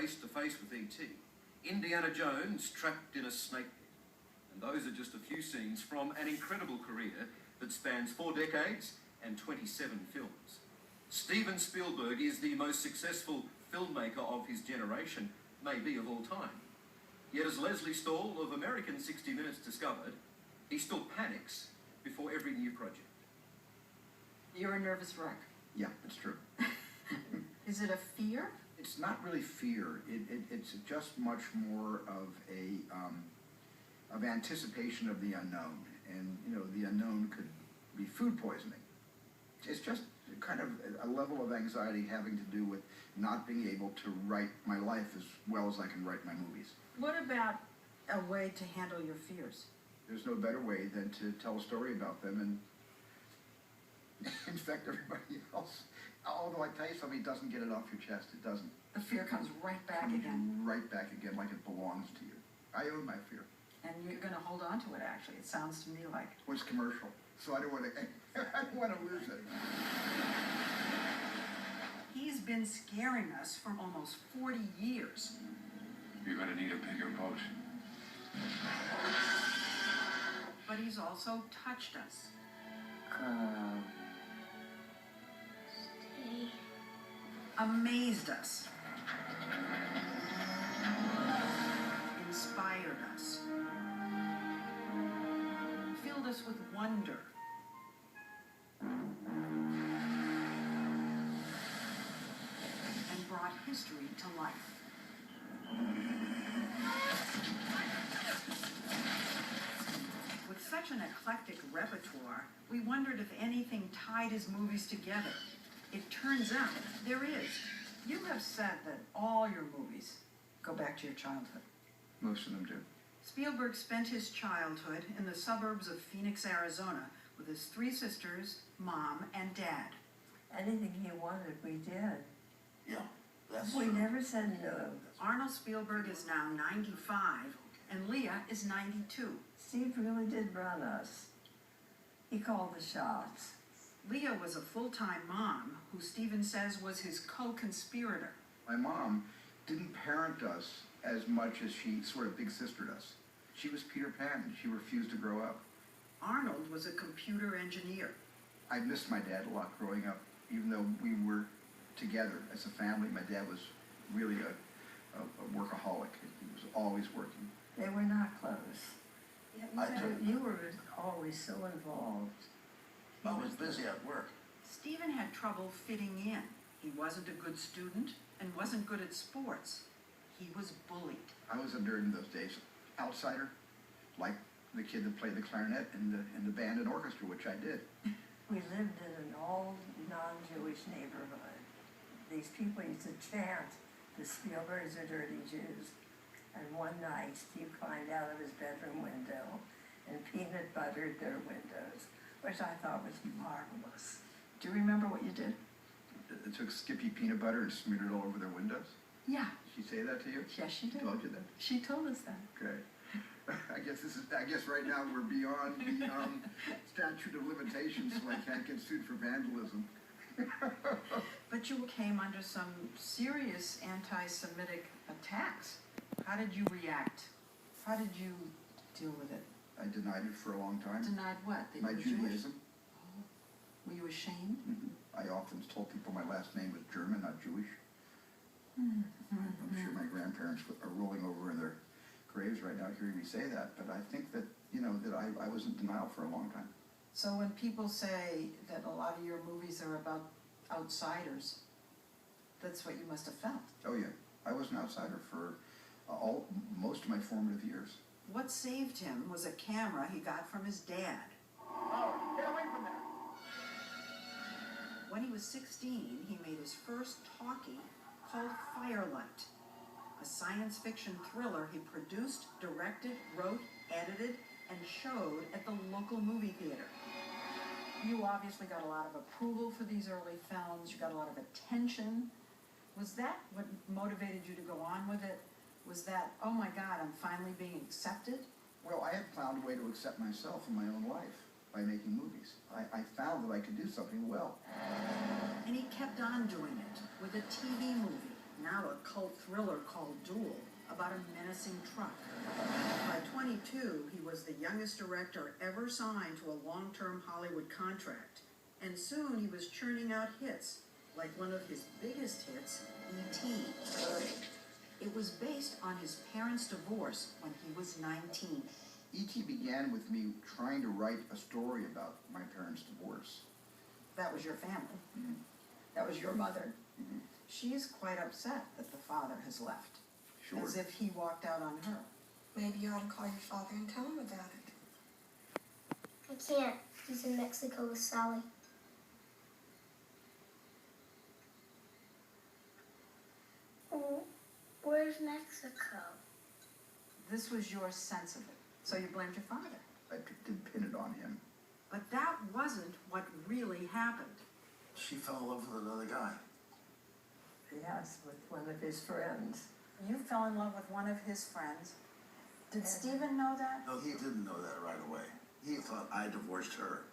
face to face with E.T., Indiana Jones trapped in a snake pit. And those are just a few scenes from an incredible career that spans 4 decades and 27 films. Steven Spielberg is the most successful filmmaker of his generation, maybe of all time. Yet as Leslie Stahl of American 60 Minutes discovered, he still panics before every new project. You're a nervous wreck. Yeah, it's true. Is it a fear? It's not really fear. It's just much more of of anticipation of the unknown. And, you know, the unknown could be food poisoning. It's just kind of a level of anxiety having to do with not being able to write my life as well as I can write my movies. What about a way to handle your fears? There's no better way than to tell a story about them and infect everybody else. Although I tell you something, it doesn't get it off your chest. It doesn't. The fear comes right back Comes again. right back again, like it belongs to you. I own my fear. And you're going to hold on to it, actually. It sounds to me like. Well, it's commercial, so I don't want to. I don't want to lose it. He's been scaring us for almost 40 years. You're going to need a bigger boat. But he's also touched us. Stay. Amazed us. Inspired us. Filled us with wonder. And brought history to life. With such an eclectic repertoire, we wondered if anything tied his movies together. It turns out there is. You have said that all your movies go back to your childhood. Most of them do. Spielberg spent his childhood in the suburbs of Phoenix, Arizona, with his 3 sisters, mom, and dad. Anything he wanted, we did. Yeah, that's We true. never said no. Arnold Spielberg is now 95, and Leah is 92. Steve really did run us. He called the shots. Leah was a full-time mom, who Steven says was his co-conspirator. My mom didn't parent us as much as she sort of big sistered us. She was Peter Pan, and she refused to grow up. Arnold was a computer engineer. I missed my dad a lot growing up, even though we were together as a family. My dad was really a workaholic. He was always working. They were not close. I You were always so involved. was busy at work. Steven had trouble fitting in. He wasn't a good student and wasn't good at sports. He was bullied. I was a nerd in those days. Outsider, like the kid that played the clarinet in the band and orchestra, which I did. We lived in an all non-Jewish neighborhood. These people used to chant, the Spielbergs are dirty Jews. And one night, Steve climbed out of his bedroom window and peanut buttered their windows, which I thought was marvelous. Do you remember what you did? I took Skippy peanut butter and smeared it all over their windows. Yeah. Did she say that to you? Yes, she did. Told you that? She told us that. Okay. I guess right now we're beyond the statute of limitations, so I can't get sued for vandalism. But you came under some serious anti-Semitic attacks. How did you react? How did you deal with it? I denied it for a long time. Denied what? That My you were Jewish? Judaism. Oh. Were you ashamed? I often told people my last name was German, not Jewish. I'm sure my grandparents are rolling over in their graves right now hearing me say that, but I think that, you know, that I was in denial for a long time. So when people say that a lot of your movies are about outsiders, that's what you must have felt. Oh yeah, I was an outsider for most of my formative years. What saved him was a camera he got from his dad. Oh, get away from there. When he was 16, he made his first talkie called Firelight, a science fiction thriller he produced, directed, wrote, edited, and showed at the local movie theater. You obviously got a lot of approval for these early films. You got a lot of attention. Was that what motivated you to go on with it? Was that, oh my God, I'm finally being accepted? Well, I had found a way to accept myself in my own life by making movies. I found that I could do something well. And he kept on doing it with a TV movie, now a cult thriller called Duel, about a menacing truck. By 22, he was the youngest director ever signed to a long-term Hollywood contract. And soon he was churning out hits, like one of his biggest hits, E.T. It was based on his parents' divorce when he was 19. E.T. began with me trying to write a story about my parents' divorce. That was your family. Mm-hmm. That was your mother. Mm-hmm. She's quite upset that the father has left. Sure. As if he walked out on her. Maybe you ought to call your father and tell him about it. I can't. He's in Mexico with Sally. Where's Mexico? This was your sense of it. So you blamed your father. I did pin it on him. But that wasn't what really happened. She fell in love with another guy. Yes, with one of his friends. You fell in love with one of his friends. Did Stephen know that? No, he didn't know that right away. He thought I divorced her.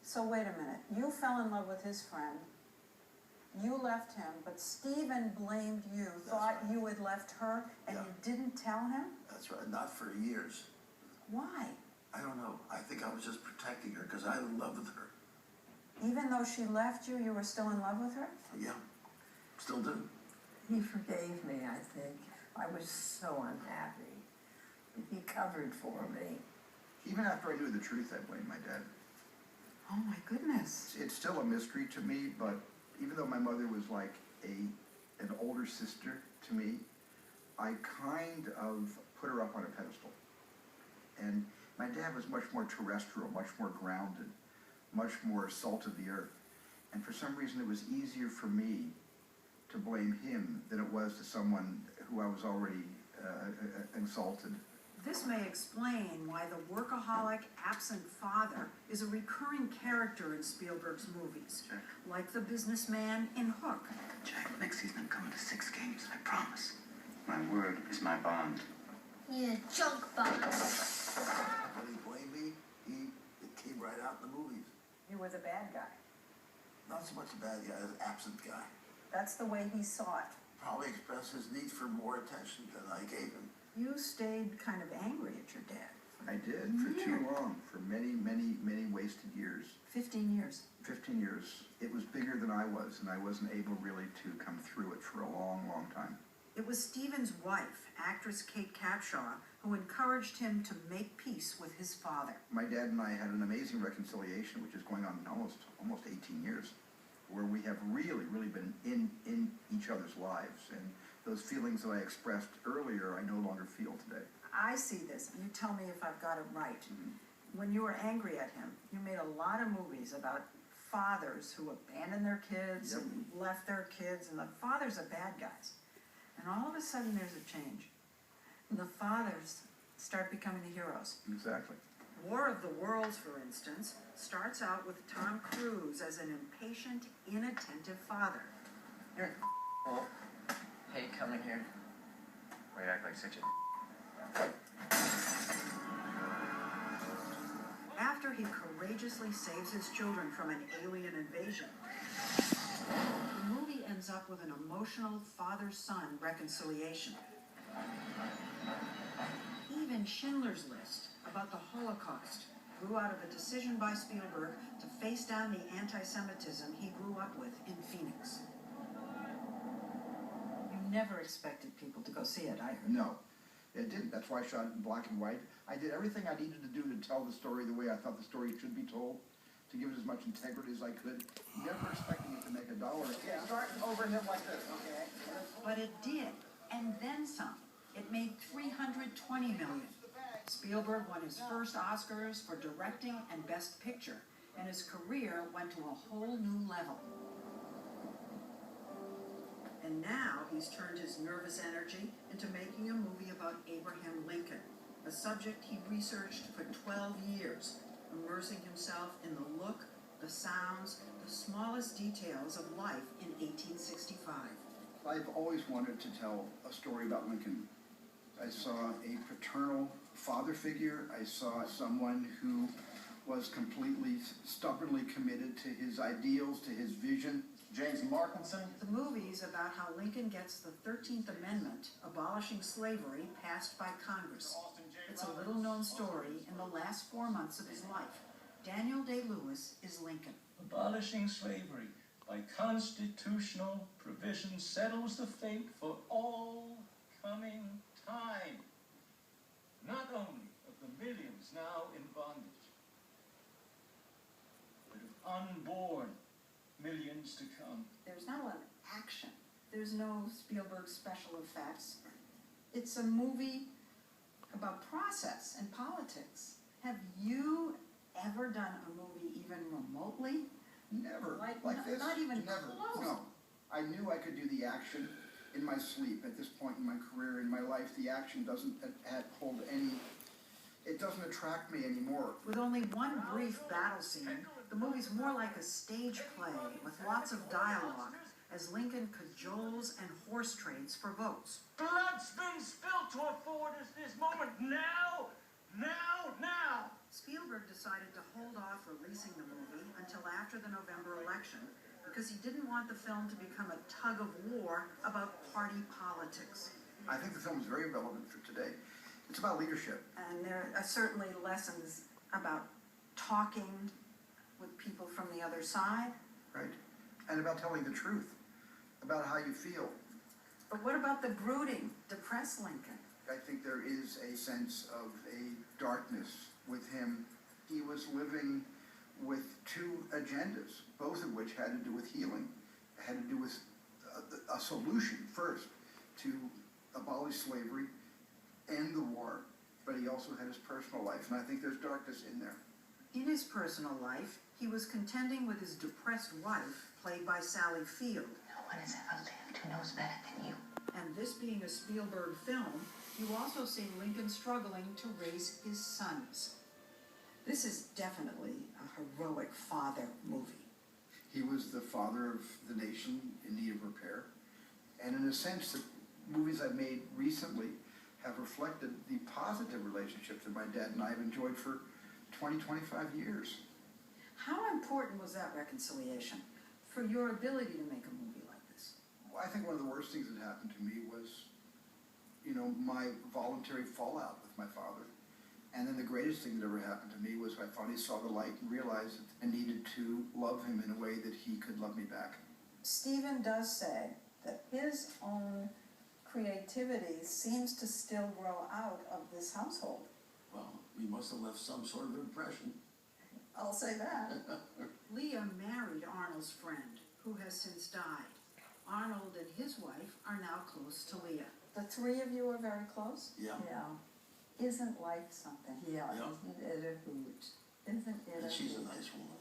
So wait a minute. You fell in love with his friend. You left him, but Stephen blamed you, thought right. you had left her, and Yeah. you didn't tell him? That's right, not for years. Why? I don't know. I think I was just protecting her because I was in love with her. Even though she left you, you were still in love with her? Yeah, still do. He forgave me, I think. I was so unhappy. He covered for me. Even after I knew the truth, I blamed my dad. Oh my goodness. It's still a mystery to me, but even though my mother was like an older sister to me, I kind of put her up on a pedestal. And my dad was much more terrestrial, much more grounded, much more salt of the earth. And for some reason, it was easier for me to blame him than it was to someone who I was already insulted. This may explain why the workaholic, absent father is a recurring character in Spielberg's movies, Jack. like the businessman in Hook. Jack, next season I'm coming to 6 games, I promise. My word is my bond. Yeah, junk bond. When he blamed me, it came right out in the movies. You were the bad guy. Not so much a bad guy as an absent guy. That's the way he saw it. Probably expressed his need for more attention than I gave him. You stayed kind of angry at your dad. I did for too long, for many, many, many wasted years. 15 years. 15 years. It was bigger than I was, and I wasn't able really to come through it for a long, long time. It was Stephen's wife, actress Kate Capshaw, who encouraged him to make peace with his father. My dad and I had an amazing reconciliation, which is going on almost 18 years, where we have really, really been in each other's lives. And those feelings that I expressed earlier, I no longer feel today. I see this, and you tell me if I've got it right. When you were angry at him, you made a lot of movies about fathers who abandoned their kids Yep. and left their kids, and the fathers are bad guys. And all of a sudden there's a change. And the fathers start becoming the heroes. Exactly. War of the Worlds, for instance, starts out with Tom Cruise as an impatient, inattentive father. You're oh. Hey, come in here. Why you act like such a After he courageously saves his children from an alien invasion, the movie ends up with an emotional father-son reconciliation. Even Schindler's List, about the Holocaust, grew out of a decision by Spielberg to face down the anti-Semitism he grew up with in Phoenix. You never expected people to go see it, I heard. No, it didn't. That's why I shot it in black and white. I did everything I needed to do to tell the story the way I thought the story should be told, to give it as much integrity as I could, never expecting it to make $1. Yeah. Start overhead like this, okay? But it did, and then some. It made $320 million. Spielberg won his first Oscars for directing and Best Picture, and his career went to a whole new level. And now he's turned his nervous energy into making a movie about Abraham Lincoln, a subject he researched for 12 years, immersing himself in the look, the sounds, the smallest details of life in 1865. I've always wanted to tell a story about Lincoln. I saw a paternal father figure. I saw someone who was completely, stubbornly committed to his ideals, to his vision, James Markinson. The movie's about how Lincoln gets the 13th Amendment, abolishing slavery, passed by Congress. It's a little-known story in the last 4 months of his life. Daniel Day-Lewis is Lincoln. Abolishing slavery by constitutional provision settles the fate for all coming time, not only of the millions now in bondage, but of unborn millions to come. There's not a lot of action. There's no Spielberg special effects. It's a movie about process and politics. Have you ever done a movie even remotely? Never. Like this? not even Never. close. No. I knew I could do the action in my sleep. At this point in my career, in my life, the action doesn't hold any, it doesn't attract me anymore. With only one brief battle scene, the movie's more like a stage play with lots of dialogue as Lincoln cajoles and horse trades for votes. Blood's been spilled to afford us this moment now, now, now. Spielberg decided to hold off releasing the movie until after the November election because he didn't want the film to become a tug of war about party politics. I think the film is very relevant for today. It's about leadership. And there are certainly lessons about talking with people from the other side. Right. And about telling the truth, about how you feel. But what about the brooding, depressed Lincoln? I think there is a sense of a darkness with him. He was living with two agendas, both of which had to do with healing, had to do with a solution first to abolish slavery, end the war, but he also had his personal life, and I think there's darkness in there. In his personal life, he was contending with his depressed wife, played by Sally Field. No one has ever lived who knows better than you. And this being a Spielberg film, you also see Lincoln struggling to raise his sons. This is definitely a heroic father movie. He was the father of the nation in need of repair, and in a sense, the movies I've made recently have reflected the positive relationships that my dad and I have enjoyed for 20, 25 years. How important was that reconciliation for your ability to make a movie like this? Well, I think one of the worst things that happened to me was, my voluntary fallout with my father. And then the greatest thing that ever happened to me was I finally saw the light and realized that I needed to love him in a way that he could love me back. Stephen does say that his own creativity seems to still grow out of this household. Well, we must have left some sort of impression. I'll say that. Leah married Arnold's friend, who has since died. Arnold and his wife are now close to Leah. The three of you are very close? Yeah. Yeah. Isn't life something? Yeah, Yeah. isn't it a hoot? Isn't it And a she's a hoot? nice woman.